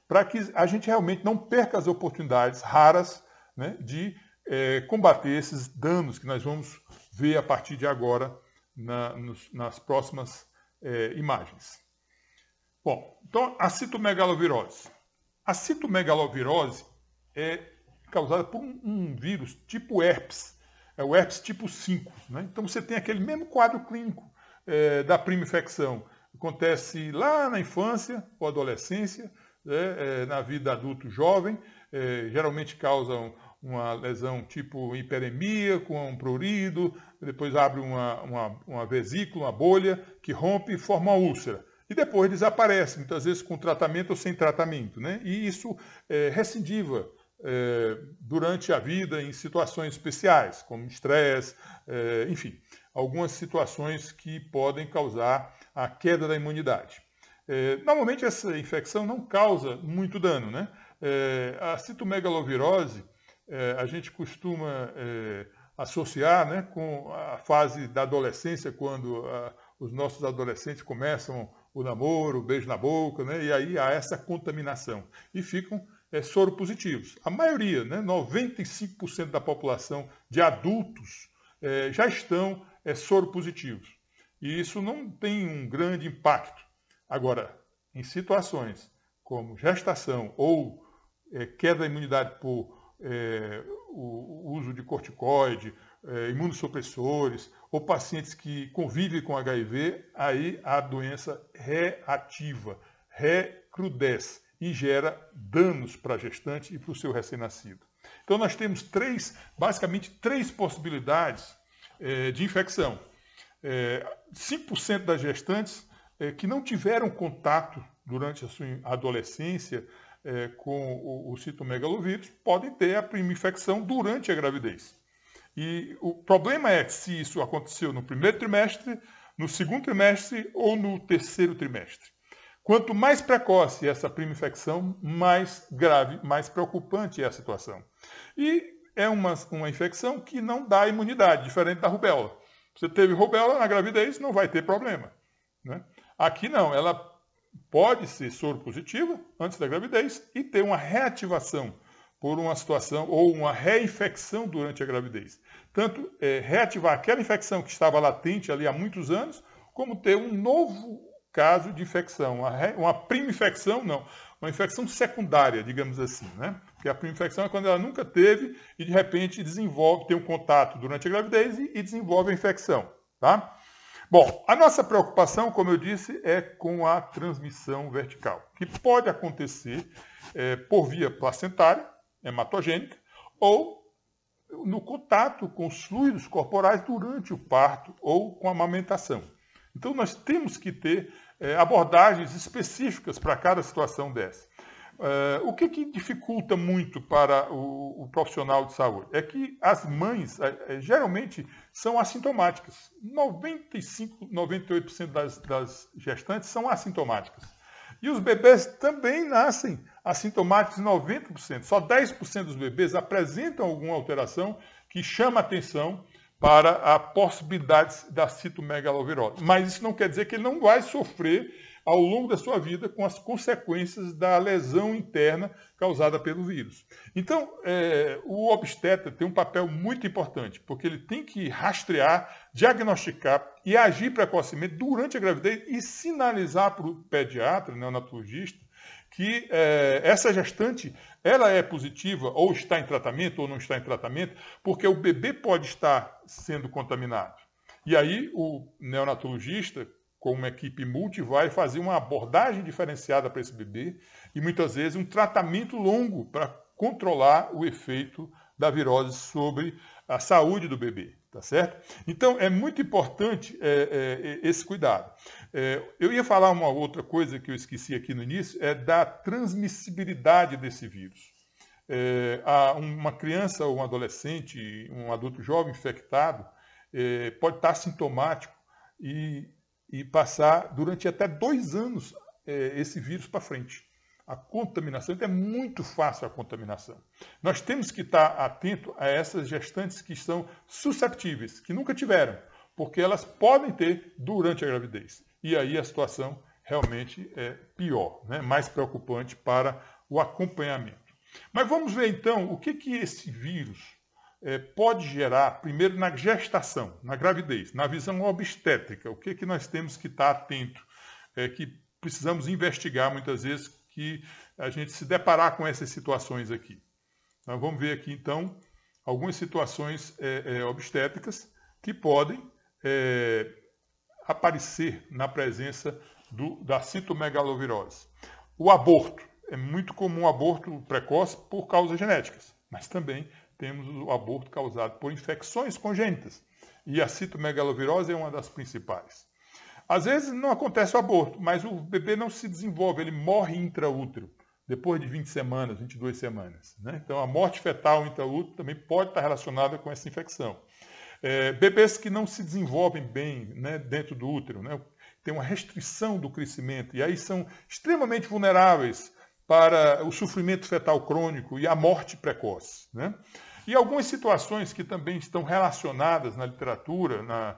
para que a gente realmente não perca as oportunidades raras, né, de combater esses danos que nós vamos ver a partir de agora nas próximas imagens. Bom, então a citomegalovirose. A citomegalovirose é causada por um vírus tipo herpes, é o herpes tipo 5. Né? Então você tem aquele mesmo quadro clínico da prima infecção. Acontece lá na infância ou adolescência, na vida adulto jovem, geralmente causa uma lesão tipo hiperemia, com um prurido, depois abre uma vesícula, uma bolha, que rompe e forma uma úlcera. E depois desaparece, muitas vezes com tratamento ou sem tratamento. Né? E isso recidiva durante a vida em situações especiais, como estresse, enfim, algumas situações que podem causar a queda da imunidade. Normalmente essa infecção não causa muito dano. Né? A citomegalovirose a gente costuma associar, né, com a fase da adolescência, quando os nossos adolescentes começam o namoro, o beijo na boca, né, e aí há essa contaminação. E ficam soropositivos. A maioria, né, 95% da população de adultos já estão soropositivos. E isso não tem um grande impacto. Agora, em situações como gestação ou queda da imunidade por o uso de corticoide, imunossupressores, ou pacientes que convivem com HIV, aí a doença reativa, recrudesce e gera danos para a gestante e para o seu recém-nascido. Então nós temos basicamente três possibilidades de infecção. 5% das gestantes que não tiveram contato durante a sua adolescência com o citomegalovírus podem ter a prima infecção durante a gravidez. E o problema é se isso aconteceu no primeiro trimestre, no segundo trimestre ou no terceiro trimestre. Quanto mais precoce essa prima infecção, mais grave, mais preocupante é a situação. E é uma infecção que não dá imunidade, diferente da rubéola. Você teve rubéola na gravidez, não vai ter problema. Né? Aqui não, ela pode ser soropositiva antes da gravidez e ter uma reativação por uma situação ou uma reinfecção durante a gravidez. Tanto reativar aquela infecção que estava latente ali há muitos anos, como ter um novo caso de infecção, uma prima infecção, não, uma infecção secundária, digamos assim, né? Porque a prima infecção é quando ela nunca teve e de repente desenvolve, tem um contato durante a gravidez e desenvolve a infecção, tá? Bom, a nossa preocupação, como eu disse, é com a transmissão vertical, que pode acontecer por via placentária, hematogênica, ou no contato com os fluidos corporais durante o parto ou com a amamentação. Então, nós temos que ter abordagens específicas para cada situação dessa. O que dificulta muito para o profissional de saúde? É que as mães geralmente são assintomáticas. 95, 98% das gestantes são assintomáticas. E os bebês também nascem assintomáticos, 90%. Só 10% dos bebês apresentam alguma alteração que chama atenção para a possibilidade da citomegalovirose. Mas isso não quer dizer que ele não vai sofrer ao longo da sua vida com as consequências da lesão interna causada pelo vírus. Então, o obstetra tem um papel muito importante, porque ele tem que rastrear, diagnosticar e agir precocemente durante a gravidez e sinalizar para o pediatra, neonatologista, que essa gestante ela é positiva ou está em tratamento ou não está em tratamento, porque o bebê pode estar sendo contaminado. E aí o neonatologista, com uma equipe multi, vai fazer uma abordagem diferenciada para esse bebê e muitas vezes um tratamento longo para controlar o efeito da virose sobre a saúde do bebê, tá certo? Então é muito importante esse cuidado. Eu ia falar uma outra coisa que eu esqueci aqui no início, da transmissibilidade desse vírus. Uma criança ou um adolescente, um adulto jovem infectado, pode estar sintomático e passar durante até 2 anos esse vírus para frente. A contaminação, então é muito fácil a contaminação. Nós temos que estar atento a essas gestantes que são susceptíveis, que nunca tiveram, porque elas podem ter durante a gravidez. E aí a situação realmente é pior, né? Mais preocupante para o acompanhamento. Mas vamos ver então o que esse vírus pode gerar, primeiro na gestação, na gravidez, na visão obstétrica, o que nós temos que estar atento, que precisamos investigar muitas vezes, que a gente se deparar com essas situações aqui. Nós vamos ver aqui então algumas situações obstétricas que podem aparecer na presença da citomegalovirose. O aborto. É muito comum o aborto precoce por causas genéticas, mas também temos o aborto causado por infecções congênitas. E a citomegalovirose é uma das principais. Às vezes não acontece o aborto, mas o bebê não se desenvolve, ele morre intraútero, depois de 20 semanas, 22 semanas. Né? Então a morte fetal intraútero também pode estar relacionada com essa infecção. Bebês que não se desenvolvem bem, né, dentro do útero, né, tem uma restrição do crescimento, e aí são extremamente vulneráveis para o sofrimento fetal crônico e a morte precoce. Né? E algumas situações que também estão relacionadas na literatura, na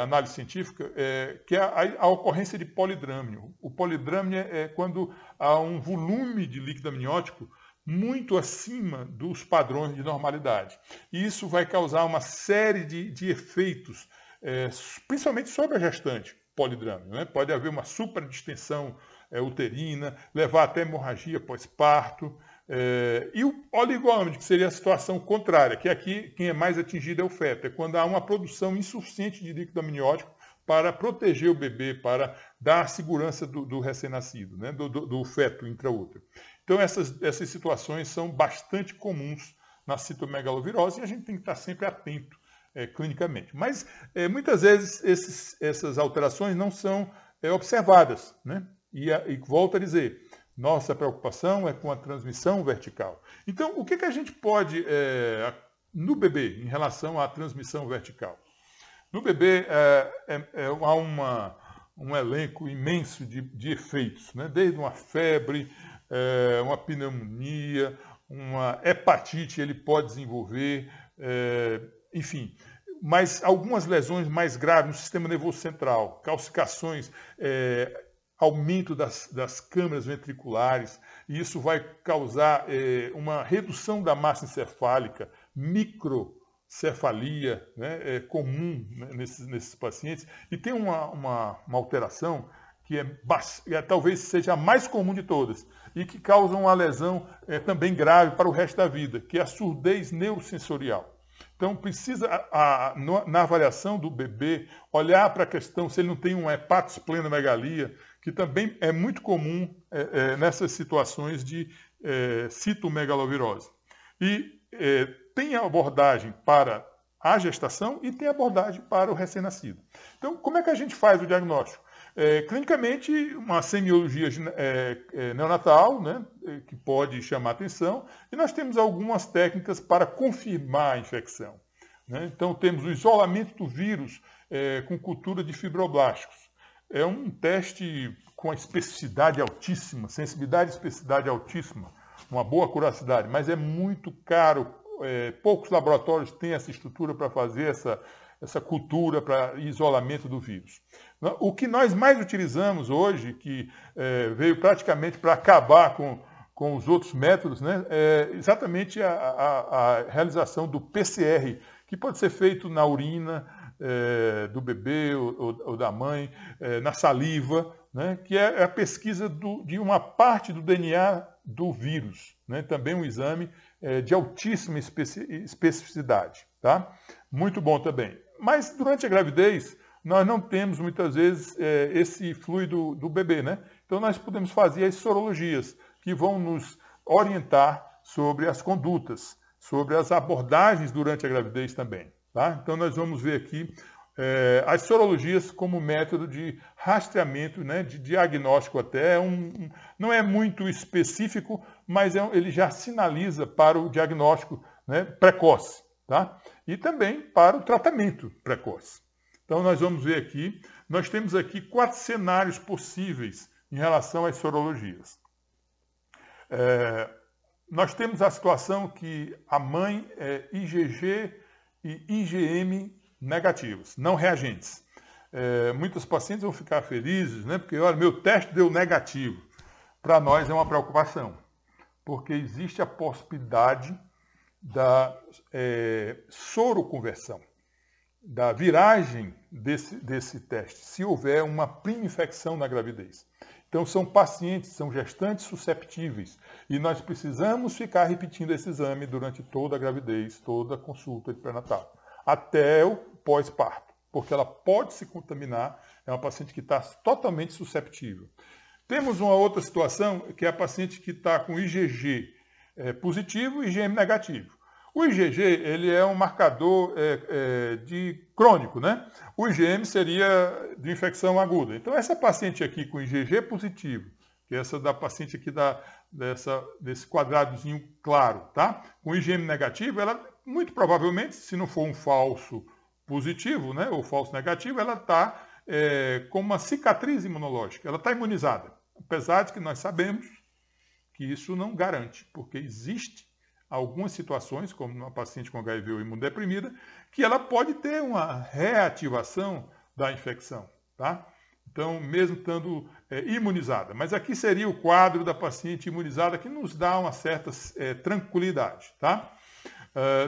análise científica, que é a ocorrência de polidrâmio. O polidrâmio é quando há um volume de líquido amniótico muito acima dos padrões de normalidade. E isso vai causar uma série de efeitos, principalmente sobre a gestante polidrâmio. Né? Pode haver uma supradistensão uterina, levar até hemorragia pós-parto. E o oligômeno, que seria a situação contrária, que aqui quem é mais atingido é o feto, é quando há uma produção insuficiente de líquido amniótico para proteger o bebê, para dar a segurança do recém-nascido, né? do feto intraútero. Então essas situações são bastante comuns na citomegalovirose e a gente tem que estar sempre atento clinicamente. Mas muitas vezes essas alterações não são observadas, né? E volto a dizer, nossa preocupação é com a transmissão vertical. Então, o que a gente pode, no bebê, em relação à transmissão vertical? No bebê, há um elenco imenso de efeitos, né? Desde uma febre, uma pneumonia, uma hepatite ele pode desenvolver, enfim. Mas algumas lesões mais graves no sistema nervoso central, calcificações, aumento das câmaras ventriculares, e isso vai causar uma redução da massa encefálica, microcefalia, né, comum, né, nesses pacientes, e tem uma alteração que talvez seja a mais comum de todas, e que causa uma lesão também grave para o resto da vida, que é a surdez neurosensorial. Então, precisa, na avaliação do bebê, olhar para a questão se ele não tem uma hepatosplenomegalia, que também é muito comum nessas situações de citomegalovirose. E tem abordagem para a gestação e tem abordagem para o recém-nascido. Então, como é que a gente faz o diagnóstico? Clinicamente, uma semiologia neonatal, né, que pode chamar atenção, e nós temos algumas técnicas para confirmar a infecção. Né? Então, temos o isolamento do vírus com cultura de fibroblásticos. É um teste com a especificidade altíssima, sensibilidade e especificidade altíssima, uma boa curacidade, mas é muito caro. Poucos laboratórios têm essa estrutura para fazer essa cultura para isolamento do vírus. O que nós mais utilizamos hoje, que veio praticamente para acabar com os outros métodos, né, é exatamente a realização do PCR, que pode ser feito na urina do bebê ou da mãe, na saliva, né, que é a pesquisa de uma parte do DNA do vírus. Né, também um exame de altíssima especificidade. Tá? Muito bom também. Mas durante a gravidez, nós não temos muitas vezes esse fluido do bebê, né? Então nós podemos fazer as sorologias, que vão nos orientar sobre as condutas, sobre as abordagens durante a gravidez também. Tá? Então nós vamos ver aqui as sorologias como método de rastreamento, né, de diagnóstico até. Não é muito específico, mas ele já sinaliza para o diagnóstico, né, precoce. Tá? E também para o tratamento precoce. Então nós vamos ver aqui, nós temos aqui 4 cenários possíveis em relação às sorologias. Nós temos a situação que a mãe é IgG e IgM negativos, não reagentes. Muitos pacientes vão ficar felizes, né? Porque olha, meu teste deu negativo. Para nós é uma preocupação. porque existe a possibilidade da soroconversão, da viragem desse teste, se houver uma prima infecção na gravidez. Então, são pacientes, são gestantes susceptíveis, e nós precisamos ficar repetindo esse exame durante toda a gravidez, toda a consulta de pré-natal, até o pós-parto, porque ela pode se contaminar, é uma paciente que está totalmente susceptível. Temos uma outra situação, que é a paciente que está com IgG positivo e IgM negativo. O IgG ele é um marcador de crônico, né? O IgM seria de infecção aguda. Então, essa paciente aqui com IgG positivo, que é essa da paciente aqui desse quadradozinho claro, tá? Com IgM negativo, ela muito provavelmente, se não for um falso positivo, né, ou falso negativo, ela está com uma cicatriz imunológica, ela está imunizada. Apesar de que nós sabemos que isso não garante, porque existe algumas situações, como uma paciente com HIV ou imunodeprimida, que ela pode ter uma reativação da infecção, tá? Então, mesmo estando imunizada. Mas aqui seria o quadro da paciente imunizada que nos dá uma certa tranquilidade, tá?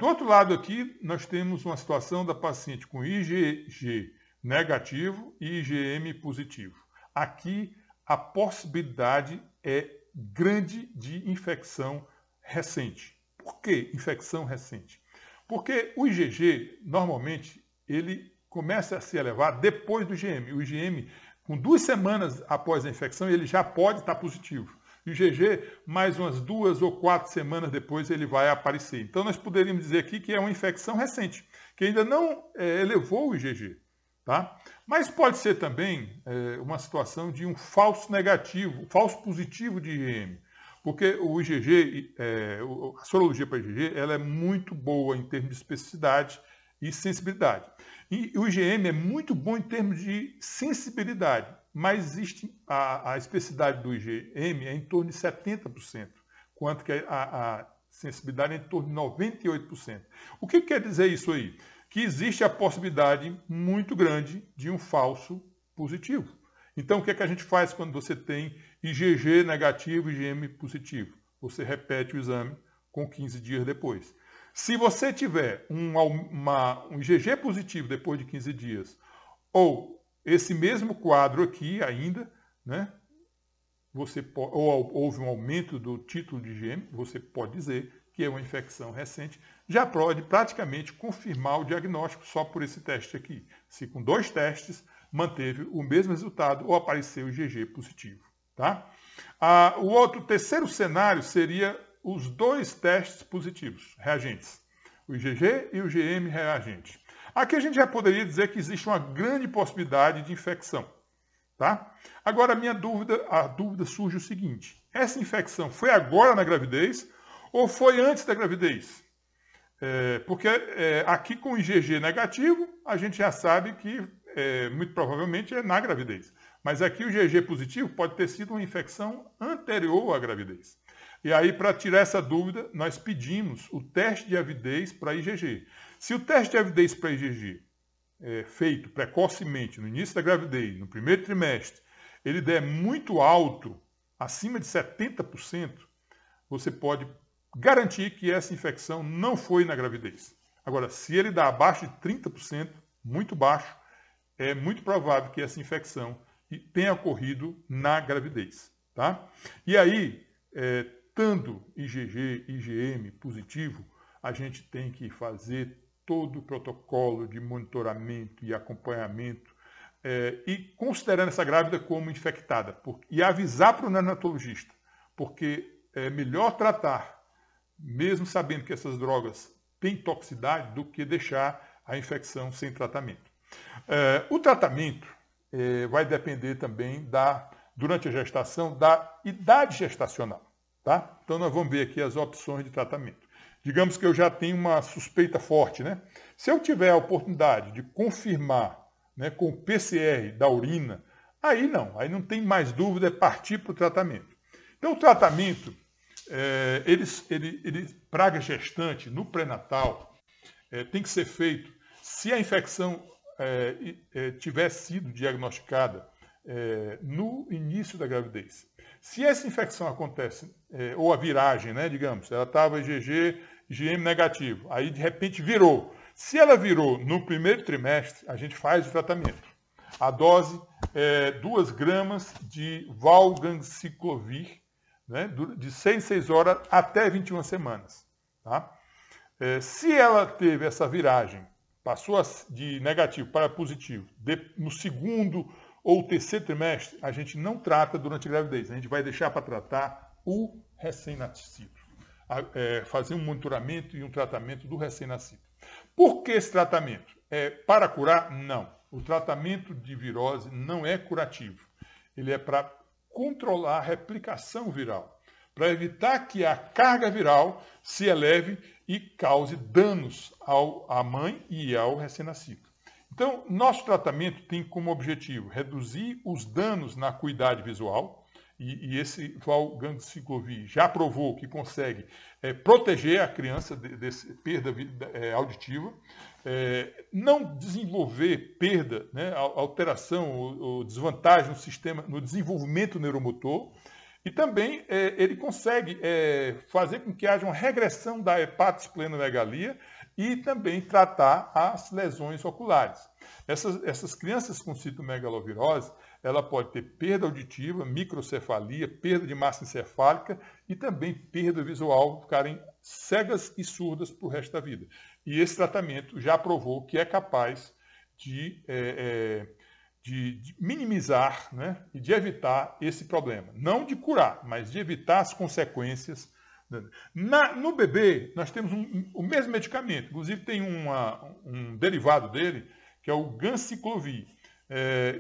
Do outro lado aqui, nós temos uma situação da paciente com IgG negativo e IgM positivo. Aqui, a possibilidade é grande de infecção recente. Por que infecção recente? Porque o IgG, normalmente, ele começa a se elevar depois do IgM. O IgM, com 2 semanas após a infecção, ele já pode estar positivo. O IgG, mais umas 2 ou 4 semanas depois, ele vai aparecer. Então, nós poderíamos dizer aqui que é uma infecção recente, que ainda não elevou o IgG. Tá? Mas pode ser também uma situação de um falso negativo, falso positivo de IgM. Porque o IgG, a sorologia para IgG, ela é muito boa em termos de especificidade e sensibilidade. E o IgM é muito bom em termos de sensibilidade, mas existe a especificidade do IgM é em torno de 70%, enquanto que a sensibilidade é em torno de 98%. O que quer dizer isso aí? Que existe a possibilidade muito grande de um falso positivo. Então, o que a gente faz quando você tem IgG negativo e IgM positivo? Você repete o exame com 15 dias depois. Se você tiver um IgG positivo depois de 15 dias, ou esse mesmo quadro aqui ainda, né, ou houve um aumento do título de IgM, você pode dizer que é uma infecção recente, já pode praticamente confirmar o diagnóstico só por esse teste aqui. Se com 2 testes manteve o mesmo resultado ou apareceu o IgG positivo. Tá? O terceiro cenário seria os 2 testes positivos, reagentes. O IgG e o IgM reagente. Aqui a gente já poderia dizer que existe uma grande possibilidade de infecção. Tá? Agora a dúvida surge o seguinte: essa infecção foi agora na gravidez ou foi antes da gravidez? Porque aqui com o IgG negativo, a gente já sabe que muito provavelmente é na gravidez. Mas aqui o IgG positivo pode ter sido uma infecção anterior à gravidez. E aí, para tirar essa dúvida, nós pedimos o teste de avidez para IgG. Se o teste de avidez para IgG feito precocemente no início da gravidez, no primeiro trimestre, ele der muito alto, acima de 70%, você pode garantir que essa infecção não foi na gravidez. Agora, se ele dá abaixo de 30%, muito baixo, é muito provável que essa infecção tenha ocorrido na gravidez. Tá? E aí, estando IgG e IgM positivo, a gente tem que fazer todo o protocolo de monitoramento e acompanhamento e considerando essa grávida como infectada e avisar para o neonatologista, porque é melhor tratar, mesmo sabendo que essas drogas têm toxicidade, do que deixar a infecção sem tratamento. O tratamento vai depender também, durante a gestação, da idade gestacional. Tá? Então, nós vamos ver aqui as opções de tratamento. Digamos que eu já tenho uma suspeita forte, né? Se eu tiver a oportunidade de confirmar, né, com o PCR da urina, aí não tem mais dúvida, é partir para o tratamento. Então, o tratamento, para a gestante, no pré-natal, tem que ser feito, se a infecção tiver sido diagnosticada no início da gravidez. Se essa infecção acontece, ou a viragem, né, digamos, ela estava IgG, IgM negativo, aí de repente virou. Se ela virou no primeiro trimestre, a gente faz o tratamento. A dose é 2 gramas de valganciclovir, né, de 6 em 6 horas até 21 semanas. Tá? Se ela teve essa viragem, passou de negativo para positivo, no segundo ou terceiro trimestre, a gente não trata durante a gravidez. A gente vai deixar para tratar o recém-nascido. Fazer um monitoramento e um tratamento do recém-nascido. Por que esse tratamento? Para curar? Não. O tratamento de virose não é curativo. Ele é para controlar a replicação viral, para evitar que a carga viral se eleve e cause danos à mãe e ao recém-nascido. Então, nosso tratamento tem como objetivo reduzir os danos na acuidade visual, e esse valganciclovir já provou que consegue proteger a criança dessa perda auditiva, não desenvolver perda, né, alteração ou desvantagem no sistema, no desenvolvimento neuromotor, e também ele consegue fazer com que haja uma regressão da hepatosplenomegalia e também tratar as lesões oculares. Essas crianças com citomegalovirose, ela pode ter perda auditiva, microcefalia, perda de massa encefálica e também perda visual, ficarem cegas e surdas para o resto da vida. E esse tratamento já provou que é capaz de minimizar, né, e de evitar esse problema. Não de curar, mas de evitar as consequências. No bebê, nós temos o mesmo medicamento, inclusive tem um derivado dele, que é o ganciclovir.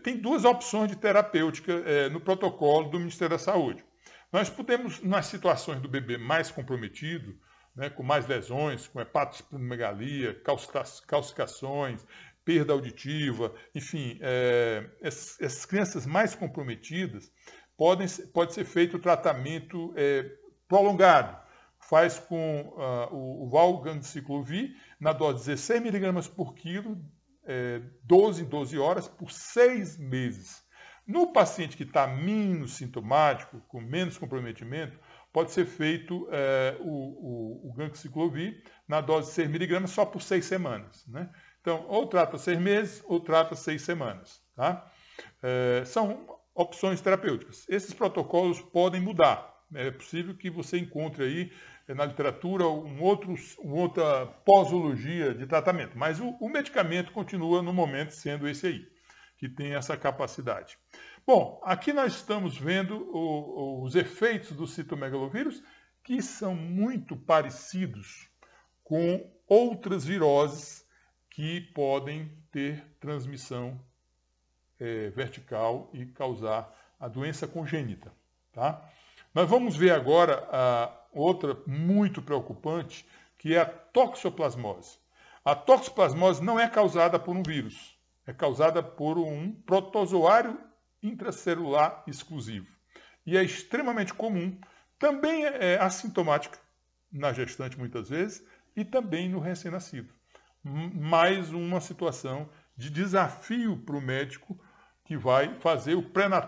Tem 2 opções de terapêutica no protocolo do Ministério da Saúde. Nós podemos, nas situações do bebê mais comprometido, né, com mais lesões, com hepatosplenomegalia, calcificações, perda auditiva, enfim, essas crianças mais comprometidas, pode ser feito o tratamento prolongado. Faz com o valganciclovir na dose de 16 mg por quilo, 12 em 12 horas, por 6 meses. No paciente que está menos sintomático, com menos comprometimento, pode ser feito o ganciclovir na dose de 6 mg só por 6 semanas. Né? Então, ou trata 6 meses, ou trata 6 semanas. Tá? São opções terapêuticas. Esses protocolos podem mudar. É possível que você encontre aí na literatura outra posologia de tratamento, mas o medicamento continua no momento sendo esse aí, que tem essa capacidade. Bom, aqui nós estamos vendo os efeitos do citomegalovírus, que são muito parecidos com outras viroses que podem ter transmissão vertical e causar a doença congênita. Tá? Nós vamos ver agora outra muito preocupante, que é a toxoplasmose. A toxoplasmose não é causada por um vírus, é causada por um protozoário intracelular exclusivo. E é extremamente comum, também é assintomática na gestante muitas vezes e também no recém-nascido. Mais uma situação de desafio para o médico que vai fazer o pré-natal